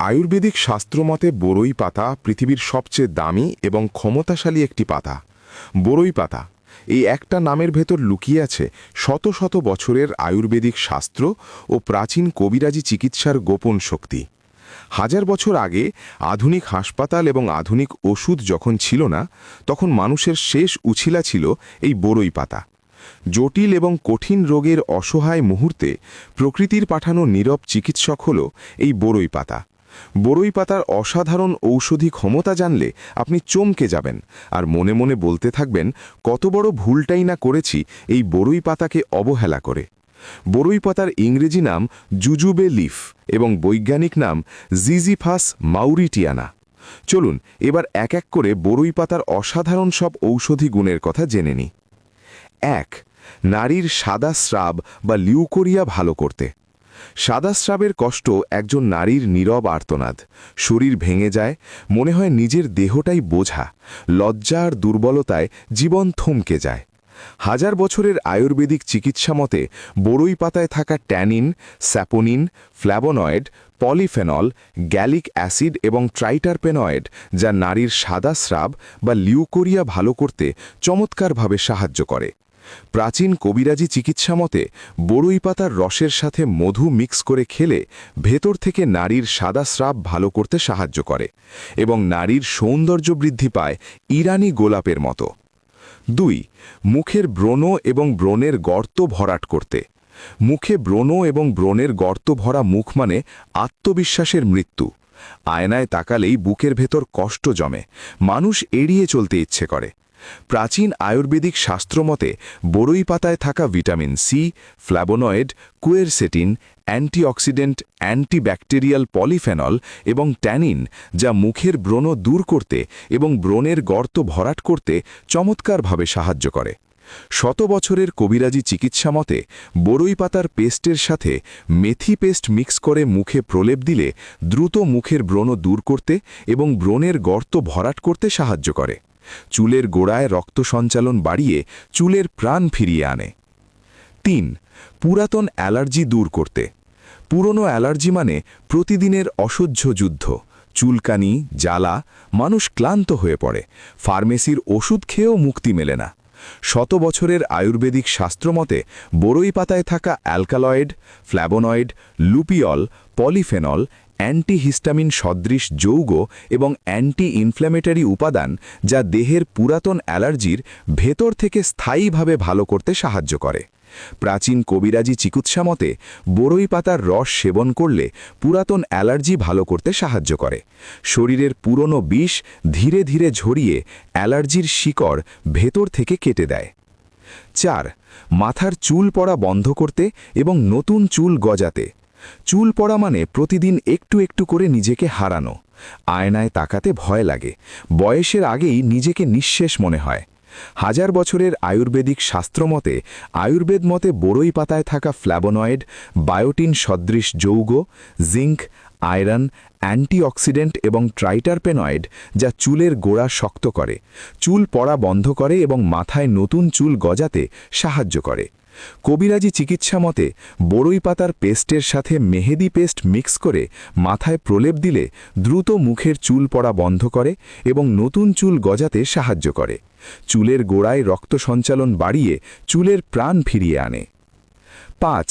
আয়ুর্বেদিক শাস্ত্রমতে বরই পাতা পৃথিবীর সবচেয়ে দামি এবং ক্ষমতাশালী একটি পাতা। বরই পাতা এই একটা নামের ভেতর লুকিয়ে আছে শত শত বছরের আয়ুর্বেদিক শাস্ত্র ও প্রাচীন কবিরাজি চিকিৎসার গোপন শক্তি। হাজার বছর আগে আধুনিক হাসপাতাল এবং আধুনিক ওষুধ যখন ছিল না, তখন মানুষের শেষ উছিলা ছিল এই বরই পাতা। জটিল এবং কঠিন রোগের অসহায় মুহূর্তে প্রকৃতির পাঠানো নীরব চিকিৎসক হল এই বরই পাতা। বরই পাতার অসাধারণ ঔষধি ক্ষমতা জানলে আপনি চমকে যাবেন আর মনে মনে বলতে থাকবেন, কত বড় ভুলটাই না করেছি এই বরই পাতাকে অবহেলা করে। বরই পাতার ইংরেজি নাম জুজুবে লিফ এবং বৈজ্ঞানিক নাম জিজিফাস মাউরিটিয়ানা। চলুন এবার এক এক করে বরই পাতার অসাধারণ সব ঔষধি গুণের কথা জেনে নিই। ১. নারীর সাদা স্রাব বা লিউকোরিয়া ভালো করতে। সাদা স্রাবের কষ্ট একজন নারীর নীরব আর্তনাদ। শরীর ভেঙে যায়, মনে হয় নিজের দেহটাই বোঝা, লজ্জা আর দুর্বলতায় জীবন থমকে যায়। হাজার বছরের আয়ুর্বেদিক চিকিৎসা মতে বরই পাতায় থাকা tannin, saponin, flavonoid, polyphenol, gallic acid এবং ট্রাইটারপেনয়েড যা নারীর সাদা স্রাব বা লিউকোরিয়া ভালো করতে চমৎকারভাবে সাহায্য করে। প্রাচীন কবিরাজি চিকিৎসা মতে বরই পাতার রসের সাথে মধু মিক্স করে খেলে ভেতর থেকে নারীর সাদা স্রাব ভালো করতে সাহায্য করে এবং নারীর সৌন্দর্য বৃদ্ধি পায় ইরানি গোলাপের মতো। ২. মুখের ব্রণ এবং ব্রণের গর্ত ভরাট করতে। মুখে ব্রণ এবং ব্রণের গর্ত ভরা মুখ মানে আত্মবিশ্বাসের মৃত্যু। আয়নায় তাকালেই বুকের ভেতর কষ্ট জমে, মানুষ এড়িয়ে চলতে ইচ্ছে করে। প্রাচীন আয়ুর্বেদিক শাস্ত্রমতে বরই পাতায় থাকা vitamin C, flavonoid, quercetin, antioxidant, antibacterial polyphenol এবং ট্যানিন যা মুখের ব্রণ দূর করতে এবং ব্রণের গর্ত ভরাট করতে চমৎকারভাবে সাহায্য করে। শত বছরের কবিরাজি চিকিৎসা মতে বরই পাতার পেস্টের সাথে মেথি পেস্ট মিক্স করে মুখে প্রলেপ দিলে দ্রুত মুখের ব্রণ দূর করতে এবং ব্রণের গর্ত ভরাট করতে সাহায্য করে। চুলের গোড়ায় রক্ত সঞ্চালন বাড়িয়ে চুলের প্রাণ ফিরিয়ে আনে। ৩. পুরাতন অ্যালার্জি দূর করতে। পুরনো অ্যালার্জি মানে প্রতিদিনের অসহ্য যুদ্ধ, চুলকানি, জ্বালা, মানুষ ক্লান্ত হয়ে পড়ে, ফার্মেসির ওষুধ খেয়েও মুক্তি মেলে না। শত বছরের আয়ুর্বেদিক শাস্ত্রমতে বরই পাতায় থাকা অ্যালকালয়েড, ফ্ল্যাভোনয়েড, লুপিয়ল, পলিফেনল, অ্যান্টিহিস্টামিন সদৃশ যৌগ এবং অ্যান্টি ইনফ্ল্যামেটরি উপাদান যা দেহের পুরাতন অ্যালার্জির ভেতর থেকে স্থায়ীভাবে ভালো করতে সাহায্য করে। প্রাচীন কবিরাজি চিকিৎসা মতে বরই পাতার রস সেবন করলে পুরাতন অ্যালার্জি ভালো করতে সাহায্য করে। শরীরের পুরনো বিষ ধীরে ধীরে ঝরিয়ে অ্যালার্জির শিকড় ভেতর থেকে কেটে দেয়। ৪. মাথার চুল পড়া বন্ধ করতে এবং নতুন চুল গজাতে। চুল পড়া মানে প্রতিদিন একটু একটু করে নিজেকে হারানো। আয়নায় তাকাতে ভয় লাগে, বয়সের আগেই নিজেকে নিঃশেষ মনে হয়। হাজার বছরের আয়ুর্বেদিক শাস্ত্রমতে আয়ুর্বেদ মতে বরই পাতায় থাকা ফ্ল্যাভোনয়েড, বায়োটিন সদৃশ যৌগ, জিঙ্ক, আয়রন, অ্যান্টিঅক্সিডেন্ট এবং ট্রাইটারপেনয়েড যা চুলের গোড়া শক্ত করে, চুল পড়া বন্ধ করে এবং মাথায় নতুন চুল গজাতে সাহায্য করে। কবিরাজি চিকিৎসা মতে বরই পাতার পেস্টের সাথে মেহেদি পেস্ট মিক্স করে মাথায় প্রলেপ দিলে দ্রুত মুখের চুল পড়া বন্ধ করে এবং নতুন চুল গজাতে সাহায্য করে। চুলের গোড়ায় রক্ত সঞ্চালন বাড়িয়ে চুলের প্রাণ ফিরিয়ে আনে। ৫.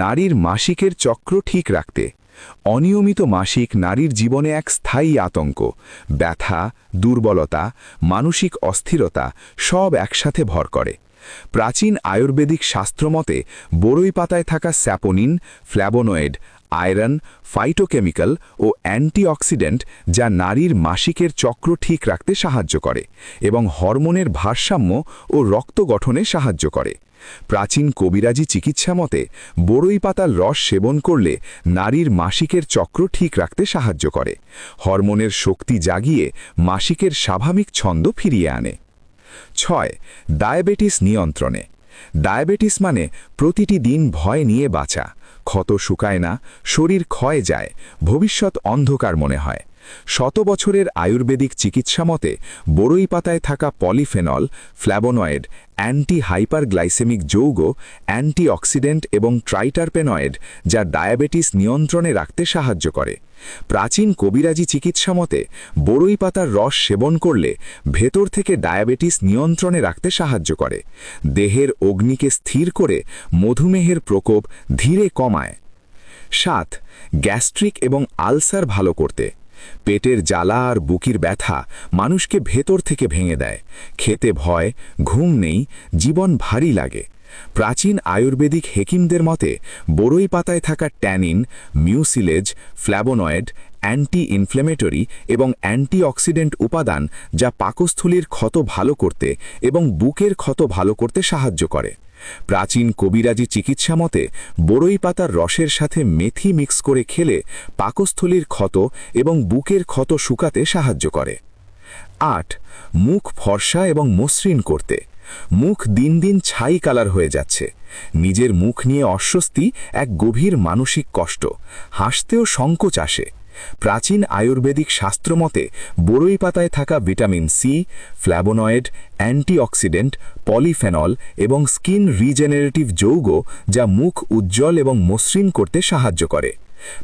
নারীর মাসিকের চক্র ঠিক রাখতে। অনিয়মিত মাসিক নারীর জীবনে এক স্থায়ী আতঙ্ক। ব্যথা, দুর্বলতা, মানসিক অস্থিরতা সব একসাথে ভর করে। প্রাচীন আয়ুর্বেদিক শাস্ত্রমতে বরই পাতায় থাকা স্যাপোনিন, ফ্ল্যাভোনয়েড, আয়রন, ফাইটোকেমিক্যাল ও অ্যান্টিঅক্সিডেন্ট যা নারীর মাসিকের চক্র ঠিক রাখতে সাহায্য করে এবং হরমোনের ভারসাম্য ও রক্ত গঠনে সাহায্য করে। প্রাচীন কবিরাজি চিকিৎসা মতে বরই পাতার রস সেবন করলে নারীর মাসিকের চক্র ঠিক রাখতে সাহায্য করে, হরমোনের শক্তি জাগিয়ে মাসিকের স্বাভাবিক ছন্দ ফিরিয়ে আনে। ৬. ডায়াবেটিস নিয়ন্ত্রণে। ডায়াবেটিস মানে প্রতিটি দিন ভয় নিয়ে বাঁচা। ক্ষত শুকায় না, শরীর ক্ষয়ে যায়, ভবিষ্যৎ অন্ধকার মনে হয়। শত বছরের আয়ুর্বেদিক চিকিৎসা মতে বরই পাতায় থাকা পলিফেনল, ফ্ল্যাভোনয়েড, অ্যান্টি হাইপারগ্লাইসেমিক যৌগ, অ্যান্টিঅক্সিডেন্ট এবং ট্রাইটারপেনয়েড যা ডায়াবেটিস নিয়ন্ত্রণে রাখতে সাহায্য করে। প্রাচীন কবিরাজি চিকিৎসা মতে বড়ই পাতার রস সেবন করলে ভেতর থেকে ডায়াবেটিস নিয়ন্ত্রণে রাখতে সাহায্য করে, দেহের অগ্নিকে স্থির করে মধুমেহের প্রকোপ ধীরে কমায়। 7. গ্যাস্ট্রিক এবং আলসার ভালো করতে। পেটের জ্বালা আর বুকির ব্যথা মানুষকে ভেতর থেকে ভেঙে দেয়, খেতে ভয়, ঘুম নেই, জীবন ভারী লাগে। প্রাচীন আয়ুর্বেদিক হেকিমদের মতে বড়ই পাতায় থাকা tannin, mucilage, flavonoid, anti inflammatory এবং অ্যান্টিঅক্সিডেন্ট উপাদান যা পাকস্থলীর ক্ষত ভালো করতে এবং বুকের ক্ষত ভালো করতে সাহায্য করে। প্রাচীন কবিরাজি চিকিৎসা মতে বড়ই পাতার রসের সাথে মেথি মিক্স করে খেলে পাকস্থলীর ক্ষত এবং বুকের ক্ষত শুকাতে সাহায্য করে। 8. মুখ ফর্সা এবং মসৃণ করতে। মুখ দিন দিন ছাই কালার হয়ে যাচ্ছে, নিজের মুখ নিয়ে অস্বস্তি এক গভীর মানসিক কষ্ট, হাসতেও সংকোচ আসে। প্রাচীন আয়ুর্বেদিক শাস্ত্রমতে বড়ই পাতায় থাকা vitamin C, flavonoid, antioxidant, polyphenol এবং স্কিন রিজেনারেটিভ যৌগ যা মুখ উজ্জ্বল এবং মসৃণ করতে সাহায্য করে।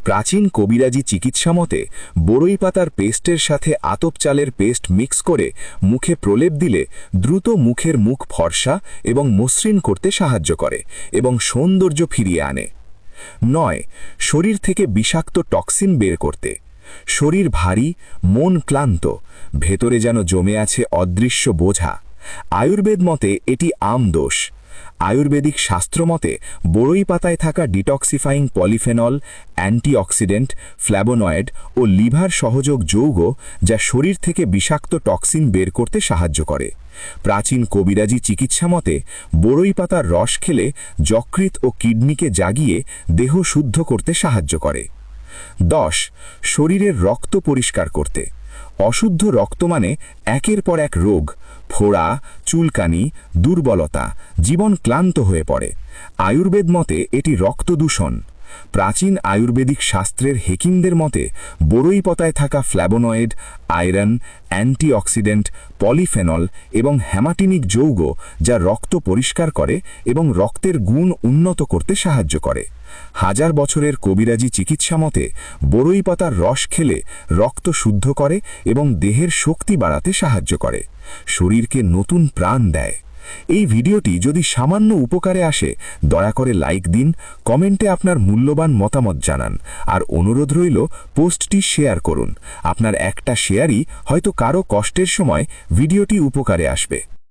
প্রাচীন কবিরাজি চিকিৎসা মতে বড়ই পাতার পেস্টের সাথে আতপ চালের পেস্ট মিক্স করে মুখে প্রলেপ দিলে দ্রুত মুখের মুখ ফর্সা এবং মসৃণ করতে সাহায্য করে এবং সৌন্দর্য ফিরিয়ে আনে। 9. শরীর থেকে বিষাক্ত টক্সিন বের করতে। শরীর ভারী, মন ক্লান্ত, ভেতরে যেন জমে আছে অদৃশ্য বোঝা। আয়ুর্বেদ মতে এটি আমদোষ। আয়ুর্বেদিক শাস্ত্রমতে বড়ই পাতায় থাকা ডিটক্সিফাইং পলিফেনল, অ্যান্টিঅক্সিডেন্ট, ফ্ল্যাবোনয়েড ও লিভার সহযোগ যৌগ যা শরীর থেকে বিষাক্ত টক্সিন বের করতে সাহায্য করে। প্রাচীন কবিরাজি চিকিৎসা মতে বড়ই পাতার রস খেলে যকৃৎ ও কিডনিকে জাগিয়ে দেহ শুদ্ধ করতে সাহায্য করে। 10. শরীরের রক্ত পরিষ্কার করতে। অশুদ্ধ রক্ত মানে একের পর এক রোগ, ফোড়া, চুলকানি, দুর্বলতা, জীবন ক্লান্ত হয়ে পড়ে। আয়ুর্বেদ মতে এটি রক্ত দূষণ। প্রাচীন আয়ুর্বেদিক শাস্ত্রের হেকিমদের মতে বড়ই পাতায় থাকা ফ্ল্যাবোনয়েড, আয়রন, অ্যান্টিঅক্সিডেন্ট, পলিফেনল এবং হ্যামাটিনিক যৌগ যা রক্ত পরিষ্কার করে এবং রক্তের গুণ উন্নত করতে সাহায্য করে। হাজার বছরের কবিরাজি চিকিৎসা মতে বড়ই পাতার রস খেলে রক্ত শুদ্ধ করে এবং দেহের শক্তি বাড়াতে সাহায্য করে, শরীরকে নতুন প্রাণ দেয়। এই ভিডিওটি যদি সামান্য উপকারে আসে দয়া করে লাইক দিন, কমেন্টে আপনার মূল্যবান মতামত জানান, আর অনুরোধ রইল পোস্টটি শেয়ার করুন। আপনার একটা শেয়ারই হয়তো কারো কষ্টের সময় ভিডিওটি উপকারে আসবে।